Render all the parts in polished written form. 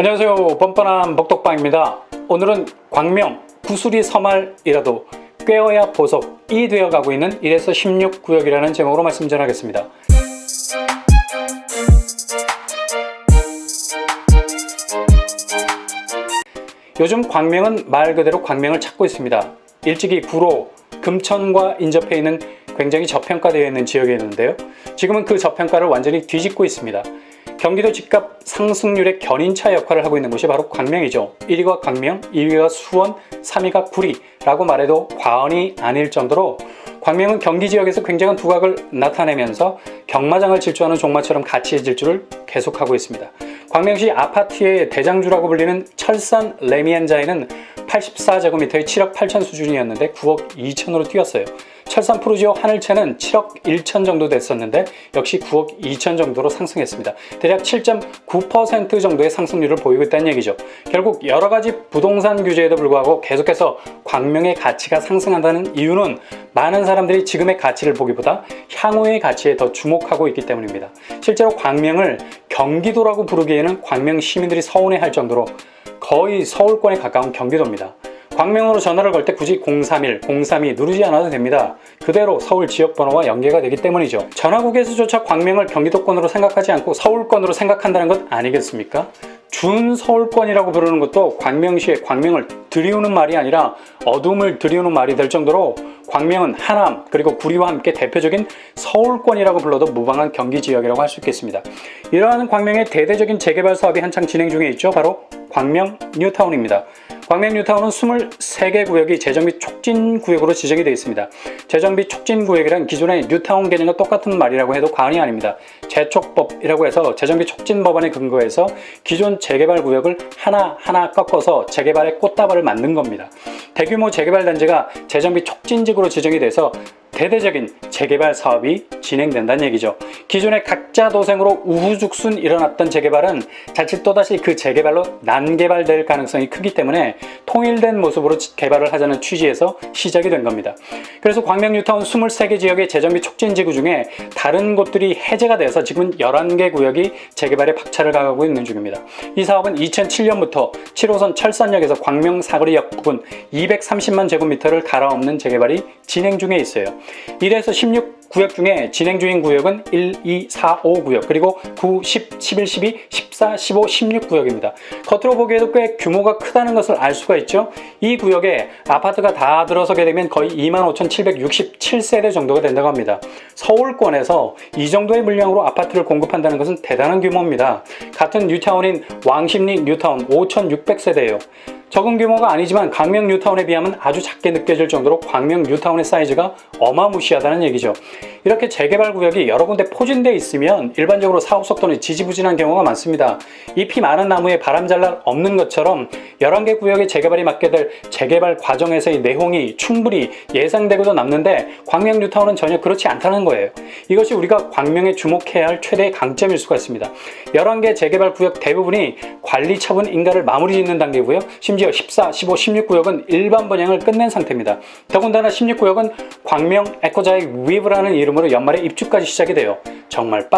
안녕하세요. 뻔뻔한 먹덕방입니다. 오늘은 광명 구수리 서말이라도 꿰어야 보석이 되어가고 있는 1에서 16구역이라는 제목으로 말씀 전하겠습니다. 요즘 광명은 말 그대로 광명을 찾고 있습니다. 일찍이 구로, 금천과 인접해 있는 굉장히 저평가되어 있는 지역이었는데요. 지금은 그 저평가를 완전히 뒤집고 있습니다. 경기도 집값 상승률의 견인차 역할을 하고 있는 곳이 바로 광명이죠. 1위가 광명, 2위가 수원, 3위가 구리라고 말해도 과언이 아닐 정도로 광명은 경기 지역에서 굉장한 두각을 나타내면서 경마장을 질주하는 종마처럼 가치의 질주를 계속하고 있습니다. 광명시 아파트의 대장주라고 불리는 철산 레미안자에는 84제곱미터의 7억 8천 수준이었는데 9억 2천으로 뛰었어요. 철산 푸르지오 하늘채는 7억 1천 정도 됐었는데 역시 9억 2천 정도로 상승했습니다. 대략 7.9% 정도의 상승률을 보이고 있다는 얘기죠. 결국 여러 가지 부동산 규제에도 불구하고 계속해서 광명의 가치가 상승한다는 이유는 많은 사람들이 지금의 가치를 보기보다 향후의 가치에 더 주목하고 있기 때문입니다. 실제로 광명을 경기도라고 부르기에는 광명 시민들이 서운해할 정도로 거의 서울권에 가까운 경기도입니다. 광명으로 전화를 걸 때 굳이 031, 032 누르지 않아도 됩니다. 그대로 서울 지역번호와 연계가 되기 때문이죠. 전화국에서조차 광명을 경기도권으로 생각하지 않고 서울권으로 생각한다는 것 아니겠습니까? 준서울권이라고 부르는 것도 광명시의 광명을 들이우는 말이 아니라 어둠을 들이우는 말이 될 정도로 광명은 하남 그리고 구리와 함께 대표적인 서울권이라고 불러도 무방한 경기 지역이라고 할 수 있겠습니다. 이러한 광명의 대대적인 재개발 사업이 한창 진행 중에 있죠. 바로 광명 뉴타운입니다. 광명 뉴타운은 23개 구역이 재정비 촉진 구역으로 지정이 되어 있습니다. 재정비 촉진 구역이란 기존의 뉴타운 개념과 똑같은 말이라고 해도 과언이 아닙니다. 재촉법이라고 해서 재정비 촉진 법안에 근거해서 기존 재개발 구역을 하나하나 꺾어서 재개발의 꽃다발을 만든 겁니다. 대규모 재개발 단지가 재정비 촉진지구로 지정이 돼서 대대적인 재개발 사업이 진행된다는 얘기죠. 기존의 각자 도생으로 우후죽순 일어났던 재개발은 자칫 또다시 그 재개발로 난개발될 가능성이 크기 때문에 통일된 모습으로 개발을 하자는 취지에서 시작이 된 겁니다. 그래서 광명 뉴타운 23개 지역의 재정비 촉진지구 중에 다른 곳들이 해제가 돼서 지금은 11개 구역이 재개발에 박차를 가하고 있는 중입니다. 이 사업은 2007년부터 7호선 철산역에서 광명 사거리역 부근 230만 제곱미터를 갈아엎는 재개발이 진행 중에 있어요. 1에서 16구역 중에 진행 중인 구역은 1, 2, 4, 5구역 그리고 9, 10, 11, 12, 14, 15, 16구역입니다. 겉으로 보기에도 꽤 규모가 크다는 것을 알 수가 있죠. 이 구역에 아파트가 다 들어서게 되면 거의 25,767세대 정도가 된다고 합니다. 서울권에서 이 정도의 물량으로 아파트를 공급한다는 것은 대단한 규모입니다. 같은 뉴타운인 왕십리 뉴타운 5,600세대예요. 적은 규모가 아니지만 광명 뉴타운에 비하면 아주 작게 느껴질 정도로 광명 뉴타운의 사이즈가 어마무시하다는 얘기죠. 이렇게 재개발 구역이 여러 군데 포진되어 있으면 일반적으로 사업 속도는 지지부진한 경우가 많습니다. 잎이 많은 나무에 바람 잘 날 없는 것처럼 11개 구역의 재개발이 맡게 될 재개발 과정에서의 내용이 충분히 예상되고도 남는데 광명 뉴타운은 전혀 그렇지 않다는 거예요. 이것이 우리가 광명에 주목해야 할 최대의 강점일 수가 있습니다. 11개 재개발 구역 대부분이 관리 처분 인가를 마무리 짓는 단계고요. 심지어 14, 15, 16구역은 일반 분양을 끝낸 상태입니다. 더군다나 16구역은 광명 에코자이 위브라는 이름으로 연말에 입주까지 시작이 돼요. 정말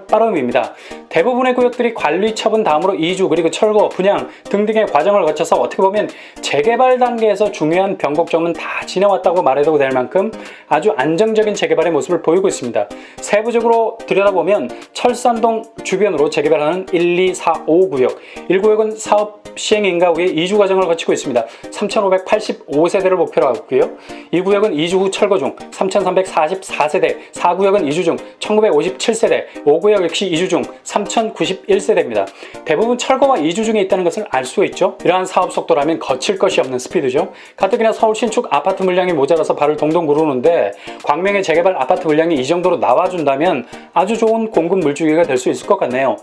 빠름입니다. 대부분의 구역들이 관리 처분 다음으로 이주 그리고 철거, 분양 등등의 과정을 거쳐서 어떻게 보면 재개발 단계에서 중요한 변곡점은 다 지나왔다고 말해도 될 만큼 아주 안정적인 재개발의 모습을 보이고 있습니다. 세부적으로 들여다보면 철산동 주변으로 재개발하는 1, 2, 4, 5구역 1구역은 사업 시행인가 후에 이주 과정을 거치고 있습니다. 3,585세대를 목표로 하고 있고요. 2구역은 이주 후 철거 중 3,344세대, 4구역은 이주 중 1,957세대, 5구역 역시 이주 중 3,091세대입니다. 대부분 철거와 이주 중에 있다는 것을 알 수 있죠. 이러한 사업 속도라면 거칠 것이 없는 스피드죠. 가뜩이나 서울 신축 아파트 물량이 모자라서 발을 동동 구르는데 광명의 재개발 아파트 물량이 이 정도로 나와준다면 아주 좋은 공급 물주기가 될 수 있을 것 같네요.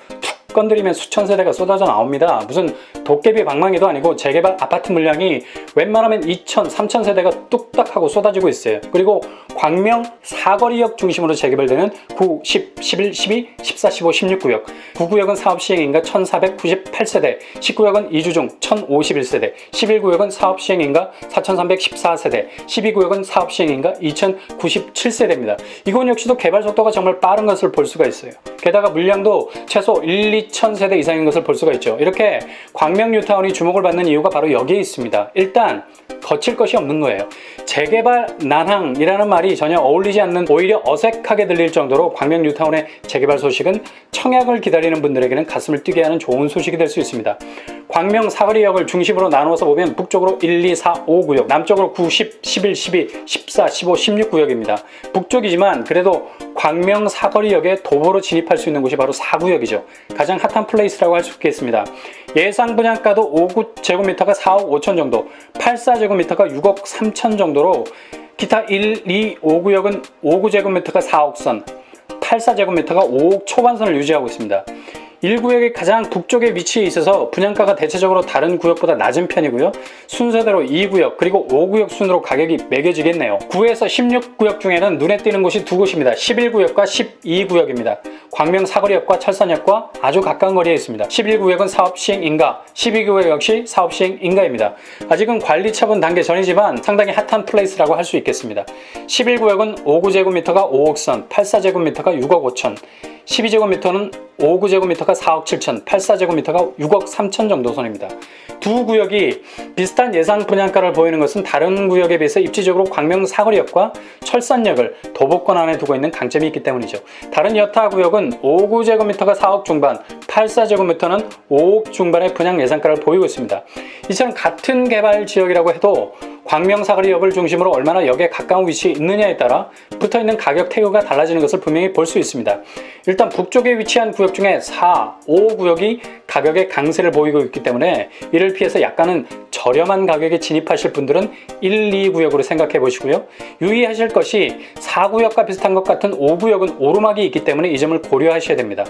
건드리면 수천 세대가 쏟아져 나옵니다. 무슨 도깨비 방망이도 아니고 재개발 아파트 물량이 웬만하면 2,000, 3,000세대가 뚝딱 하고 쏟아지고 있어요. 그리고 광명 사거리역 중심으로 재개발되는 9, 10, 11, 12, 14, 15, 16구역 9구역은 사업시행인가 1,498세대 10구역은 이주중 1,051세대 11구역은 사업시행인가 4,314세대 12구역은 사업시행인가 2,097세대입니다. 이곳 역시도 개발 속도가 정말 빠른 것을 볼 수가 있어요. 게다가 물량도 최소 1, 2,000세대 이상인 것을 볼 수가 있죠. 이렇게 광명 뉴타운이 주목을 받는 이유가 바로 여기에 있습니다. 일단 거칠 것이 없는 거예요. 재개발 난항이라는 말이 전혀 어울리지 않는, 오히려 어색하게 들릴 정도로 광명 뉴타운의 재개발 소식은 청약을 기다리는 분들에게는 가슴을 뛰게 하는 좋은 소식이 될 수 있습니다. 광명 사거리역을 중심으로 나누어서 보면 북쪽으로 1, 2, 4, 5구역, 남쪽으로 9, 10, 11, 12, 14, 15, 16구역입니다. 북쪽이지만 그래도 광명 사거리역에 도보로 진입할 수 있는 곳이 바로 4구역이죠. 가장 핫한 플레이스라고 할 수 있겠습니다. 예상 분양가도 5제곱미터가 4억 5천 정도, 84제곱미터가 6억 3천 정도로 기타 1, 2, 5구역은 5제곱미터가 4억 선, 84제곱미터가 5억 초반선을 유지하고 있습니다. 1구역이 가장 북쪽에 위치해 있어서 분양가가 대체적으로 다른 구역보다 낮은 편이고요. 순서대로 2구역 그리고 5구역 순으로 가격이 매겨지겠네요. 9에서 16구역 중에는 눈에 띄는 곳이 두 곳입니다. 11구역과 12구역입니다. 광명 사거리역과 철산역과 아주 가까운 거리에 있습니다. 11구역은 사업시행인가, 12구역 역시 사업시행인가입니다. 아직은 관리 처분 단계 전이지만 상당히 핫한 플레이스라고 할 수 있겠습니다. 11구역은 5구제곱미터가 5억 선, 84제곱미터가 6억 5천, 12제곱미터는 5구제곱미터가 4억 7천, 84제곱미터가 6억 3천 정도 선입니다. 두 구역이 비슷한 예상 분양가를 보이는 것은 다른 구역에 비해서 입지적으로 광명 사거리역과 철산역을 도보권 안에 두고 있는 강점이 있기 때문이죠. 다른 여타 구역은 5구제곱미터가 4억 중반, 84제곱미터는 5억 중반의 분양 예상가를 보이고 있습니다. 이처럼 같은 개발 지역이라고 해도 광명 사거리역을 중심으로 얼마나 역에 가까운 위치에 있느냐에 따라 붙어있는 가격 태그가 달라지는 것을 분명히 볼 수 있습니다. 일단 북쪽에 위치한 구역 중에 4, 5구역이 가격의 강세를 보이고 있기 때문에 이를 피해서 약간은 저렴한 가격에 진입하실 분들은 1, 2구역으로 생각해 보시고요. 유의하실 것이 4구역과 비슷한 것 같은 5구역은 오르막이 있기 때문에 이 점을 고려하셔야 됩니다.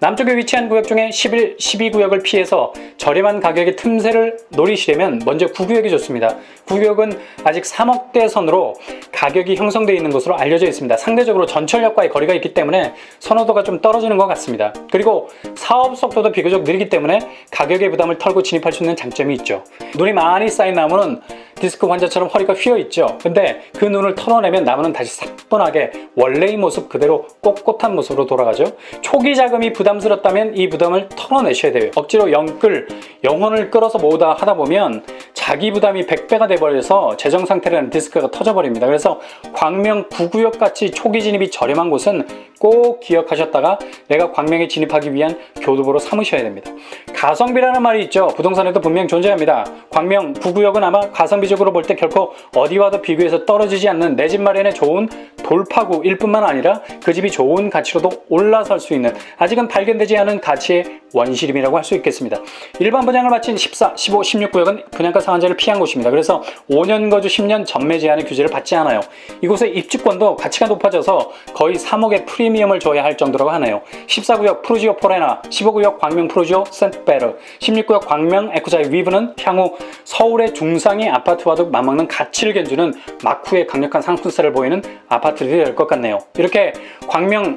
남쪽에 위치한 구역 중에 11, 12구역을 피해서 저렴한 가격의 틈새를 노리시려면 먼저 9구역이 좋습니다. 9구역은 아직 3억대 선으로 가격이 형성되어 있는 것으로 알려져 있습니다. 상대적으로 전철역과의 거리가 있기 때문에 선호도가 좀 떨어지는 것 같습니다. 그리고 사업 속도도 비교적 느리기 때문에 가격의 부담을 털고 진입할 수 있는 장점이 있죠. 눈이 많이 쌓인 나무는 디스크 환자처럼 허리가 휘어 있죠. 근데 그 눈을 털어내면 나무는 다시 사뿐하게 원래의 모습 그대로 꼿꼿한 모습으로 돌아가죠. 초기 자금이 부담스럽다면 이 부담을 털어내셔야 돼요. 억지로 영혼을 끌어서 모으다 하다 보면 자기 부담이 100배가 돼버려서 재정 상태라는 디스크가 터져버립니다. 그래서 광명 9구역 같이 초기 진입이 저렴한 곳은 꼭 기억하셨다가 내가 광명에 진입하기 위한 교두보로 삼으셔야 됩니다. 가성비라는 말이 있죠. 부동산에도 분명 존재합니다. 광명 9구역은 아마 가성비적으로 볼 때 결코 어디와도 비교해서 떨어지지 않는 내 집 마련에 좋은 돌파구일 뿐만 아니라 그 집이 좋은 가치로도 올라설 수 있는, 아직은 발견되지 않은 가치의 원시림이라고 할 수 있겠습니다. 일반 분양을 마친 14, 15, 16구역은 분양가 상한제를 피한 곳입니다. 그래서 5년 거주 10년 전매 제한의 규제를 받지 않아요. 이곳의 입주권도 가치가 높아져서 거의 3억의 프리미엄을 줘야 할 정도라고 하네요. 14구역 프루지오 포레나, 15구역 광명 프루지오 센트베르, 16구역 광명 에코자이 위브는 향후 서울의 중상위 아파트와도 맞먹는 가치를 견주는 마쿠의 강력한 상승세를 보이는 아파트들이 될 것 같네요. 이렇게 광명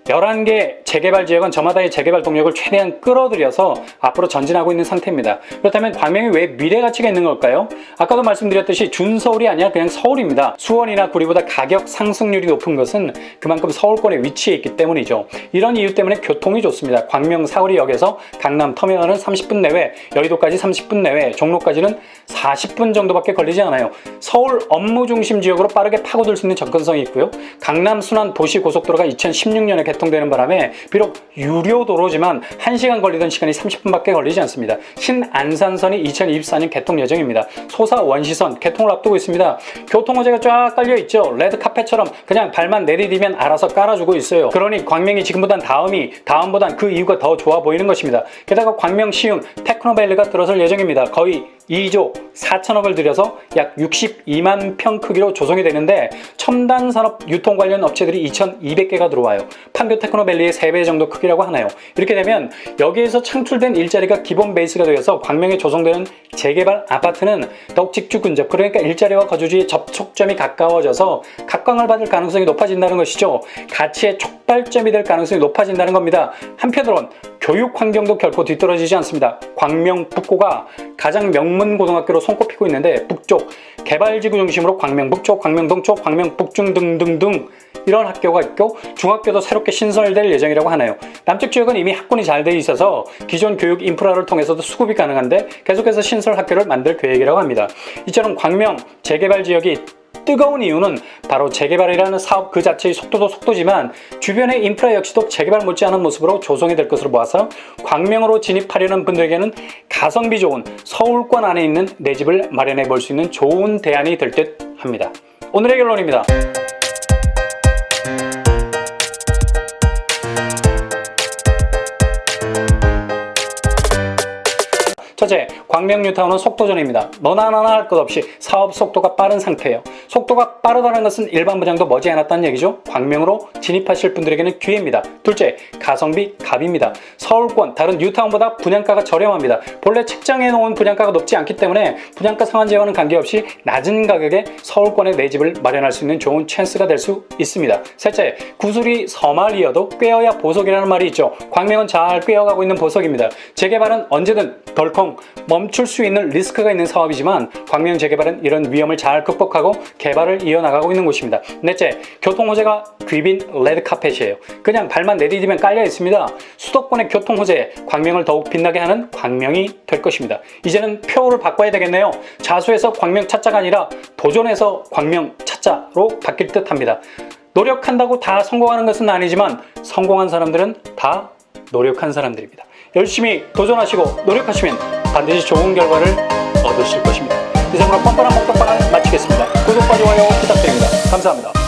11개 재개발 지역은 저마다의 재개발 동력을 최대한 끌어들여서 앞으로 전진하고 있는 상태입니다. 그렇다면 광명이 왜 미래 가치가 있는 걸까요? 아까도 말씀드렸듯이 준서울이 아니라 그냥 서울입니다. 수원이나 구리보다 가격 상승률이 높은 것은 그만큼 서울권에 위치해 있기 때문이죠. 이런 이유 때문에 교통이 좋습니다. 광명 사거리역에서 강남 터미널은 30분 내외, 여의도까지 30분 내외, 종로까지는 40분 정도밖에 걸리지 않아요. 서울 업무 중심 지역으로 빠르게 파고들 수 있는 접근성이 있고요. 강남 순환 도시 고속도로가 2016년에 개통되는 바람에 비록 유료 도로지만 1시간 걸리던 시간이 30분밖에 걸리지 않습니다. 신안산선이 2024년 개통 예정입니다. 소사 원시선 개통을 앞두고 있습니다. 교통호재가 쫙 깔려있죠. 레드카펫처럼 그냥 발만 내디디면 알아서 깔아주고 있어요. 그러니 광명이 지금보단 다음보단 그 이유가 더 좋아 보이는 것입니다. 게다가 광명 시흥 테크노밸리가 들어설 예정입니다. 거의 2조 4천억을 들여서 약 62만 평 크기로 조성이 되는데 첨단 산업 유통 관련 업체들이 2,200개가 들어와요. 판교 테크노밸리의 3배 정도 크기라고 하나요. 이렇게 되면 여기에서 창출된 일자리가 기본 베이스가 되어서 광명에 조성되는 재개발 아파트는 더욱 직주 근접, 그러니까 일자리와 거주지의 접촉점이 가까워져서 각광을 받을 가능성이 높아진다는 것이죠. 가치의 촉발점이 될 가능성이 높아진다는 겁니다. 한편으론 교육 환경도 결코 뒤떨어지지 않습니다. 광명 북고가 가장 명문 고등학교로 손꼽히고 있는데 북쪽 개발지구 중심으로 광명 북쪽, 광명 동쪽, 광명 북중 등등등 이런 학교가 있고 중학교도 새롭게 신설될 예정이라고 하네요. 남쪽 지역은 이미 학군이 잘 돼 있어서 기존 교육 인프라를 통해서도 수급이 가능한데 계속해서 신설 학교를 만들 계획이라고 합니다. 이처럼 광명 재개발 지역이 뜨거운 이유는 바로 재개발이라는 사업 그 자체의 속도도 속도지만 주변의 인프라 역시도 재개발 못지않은 모습으로 조성이 될 것으로 보아서 광명으로 진입하려는 분들에게는 가성비 좋은 서울권 안에 있는 내 집을 마련해 볼 수 있는 좋은 대안이 될 듯 합니다. 오늘의 결론입니다. 첫째, 광명 뉴타운은 속도전입니다. 너나 하나 할 것 없이 사업 속도가 빠른 상태예요. 속도가 빠르다는 것은 일반 부장도 머지않았다는 얘기죠. 광명으로 진입하실 분들에게는 기회입니다. 둘째, 가성비 갑입니다. 서울권 다른 뉴타운보다 분양가가 저렴합니다. 본래 책정해 놓은 분양가가 높지 않기 때문에 분양가 상한제와는 관계없이 낮은 가격에 서울권에 내 집을 마련할 수 있는 좋은 찬스가 될 수 있습니다. 셋째, 구슬이 서말이어도 꿰어야 보석이라는 말이 있죠. 광명은 잘 꿰어가고 있는 보석입니다. 재개발은 언제든 덜컹 멈출 수 있는 리스크가 있는 사업이지만 광명 재개발은 이런 위험을 잘 극복하고 개발을 이어나가고 있는 곳입니다. 넷째, 교통호재가 귀빈 레드카펫이에요. 그냥 발만 내디디면 깔려 있습니다. 수도권의 교통호재, 광명을 더욱 빛나게 하는 광명이 될 것입니다. 이제는 표를 바꿔야 되겠네요. 자수해서 광명 찾자가 아니라 도전해서 광명 찾자로 바뀔 듯 합니다. 노력한다고 다 성공하는 것은 아니지만 성공한 사람들은 다 노력한 사람들입니다. 열심히 도전하시고 노력하시면 반드시 좋은 결과를 얻으실 것입니다. 이상으로 뻔뻔한 먹방을 마치겠습니다. 구독과 좋아요 부탁드립니다. 감사합니다.